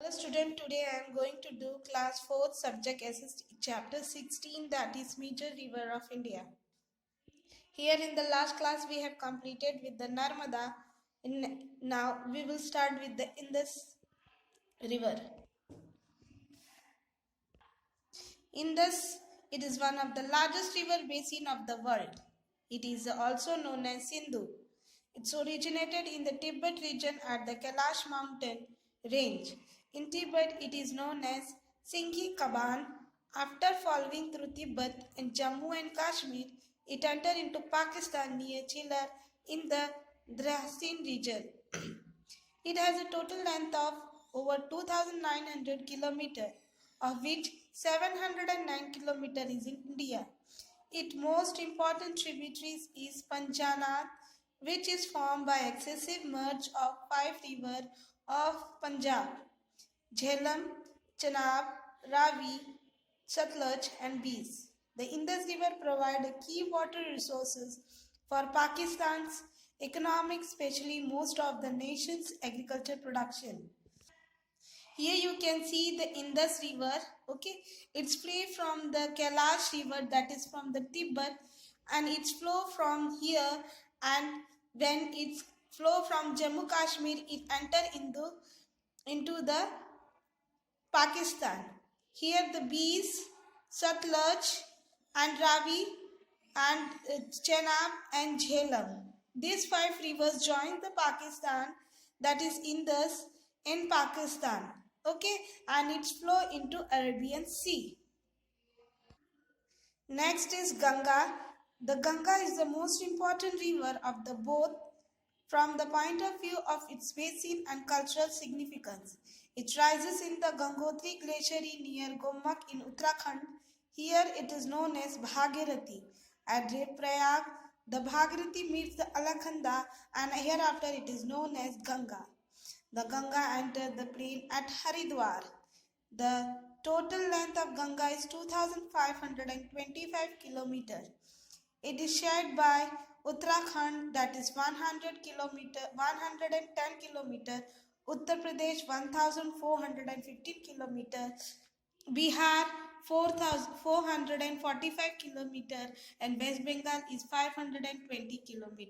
Hello student, today I am going to do class 4th subject SST chapter 16, that is major river of India. Here in the last class we have completed with the Narmada. Now we will start with the Indus river. Indus, it is one of the largest river basin of the world. It is also known as Sindhu. It's originated in the Tibet region at the Kailash mountain range. In Tibet, it is known as Singhi Kaban. After following through Tibet and Jammu and Kashmir, it entered into Pakistan near Chillar in the Drasin region. It has a total length of over 2,900 km, of which 709 km is in India. Its most important tributaries is Panjanath, which is formed by excessive merge of five rivers of Punjab: Jhelum, Chenab, Ravi, Satluj, and Beas. The Indus River provides key water resources for Pakistan's economic, especially most of the nation's agriculture production. Here you can see the Indus River. Okay, it's flow from the Kailash River, that is from the Tibet, and its flow from here. And when it's flow from Jammu Kashmir, it enter into the Pakistan. Here the Beas, Satluj, and Ravi, and Chenab and Jhelum. These five rivers join the Pakistan, that is Indus in Pakistan. Okay, and its flow into Arabian Sea. Next is Ganga. The Ganga is the most important river of the both from the point of view of its basin and cultural significance. It rises in the Gangotri Glacier near Gommak in Uttarakhand. Here it is known as Bhagirathi. At Prayag, the Bhagirathi meets the Alaknanda, and hereafter it is known as Ganga. The Ganga enters the plain at Haridwar. The total length of Ganga is 2,525 km. It is shared by Uttarakhand, that is 110 km, Uttar Pradesh 1,415 km, Bihar 4,445 km, and West Bengal is 520 km.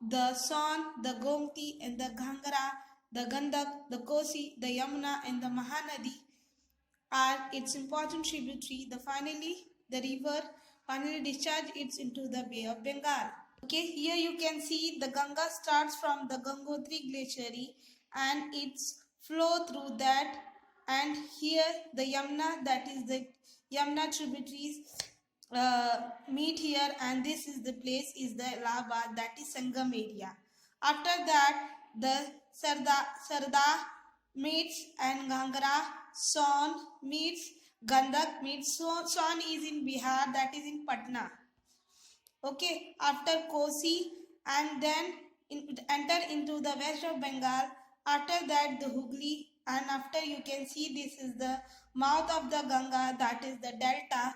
The Son, the Gomti, and the Ghangra, the Gandak, the Kosi, the Yamuna, and the Mahanadi are its important tributary. The river finally discharges it into the Bay of Bengal. Okay, here you can see the Ganga starts from the Gangotri Glacier and its flow through that, and here the Yamuna, that is the Yamuna tributaries meet here, and this is the place is the Allahabad, that is Sangam area. After that the Sarda meets and Ghangra, Son meets, Gandak meets. Son is in Bihar, that is in Patna. Okay, after Kosi, and then enter into the west of Bengal. After that the Hooghly, and after you can see this is the mouth of the Ganga, that is the delta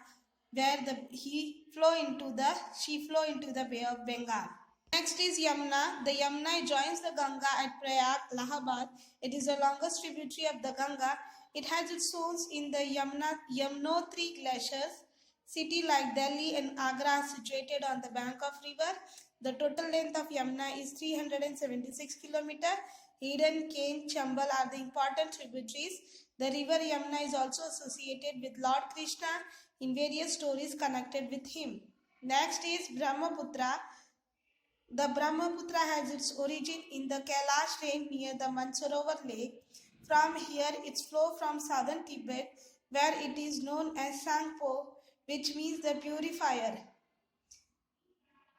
where she flow into the Bay of Bengal. Next is Yamuna. The Yamuna joins the Ganga at Prayag, Allahabad. It is the longest tributary of the Ganga. It has its source in the Yamunotri glaciers. City like Delhi and Agra are situated on the bank of river. The total length of Yamuna is 376 km. Hidden, Ken, Chambal are the important tributaries. The river Yamuna is also associated with Lord Krishna in various stories connected with him. Next is Brahmaputra. The Brahmaputra has its origin in the Kailash range near the Mansarovar lake. From here, its flow from southern Tibet, where it is known as Sangpo, which means the purifier.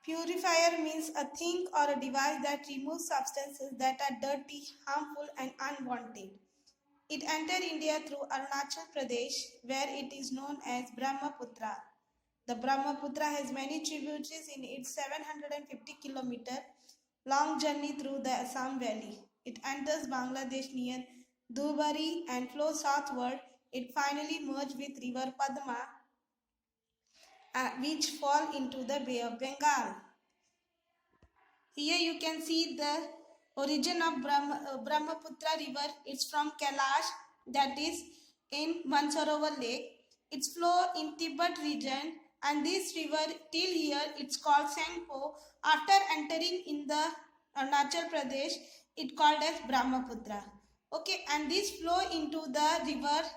Purifier means a thing or a device that removes substances that are dirty, harmful, and unwanted. It entered India through Arunachal Pradesh, where it is known as Brahmaputra. The Brahmaputra has many tributaries in its 750 km long journey through the Assam Valley. It enters Bangladesh near Dhubari and flows southward. It finally merges with river Padma, which fall into the Bay of Bengal. Here you can see the origin of Brahmaputra river. It's from Kailash that is in Mansarovar Lake. Its flow in Tibet region, and this river till here it's called Sangpo. After entering in the Arunachal Pradesh, it called as Brahmaputra. Okay, and this flow into the river,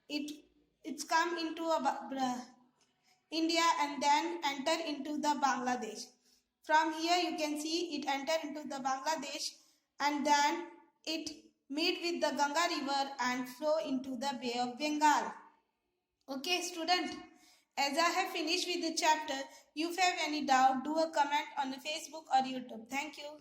it's come into India and then enter into the Bangladesh. From here you can see it enter into the Bangladesh and then it meet with the Ganga river and flow into the Bay of Bengal. Okay student, as I have finished with the chapter, if you have any doubt, do a comment on Facebook or YouTube. Thank you.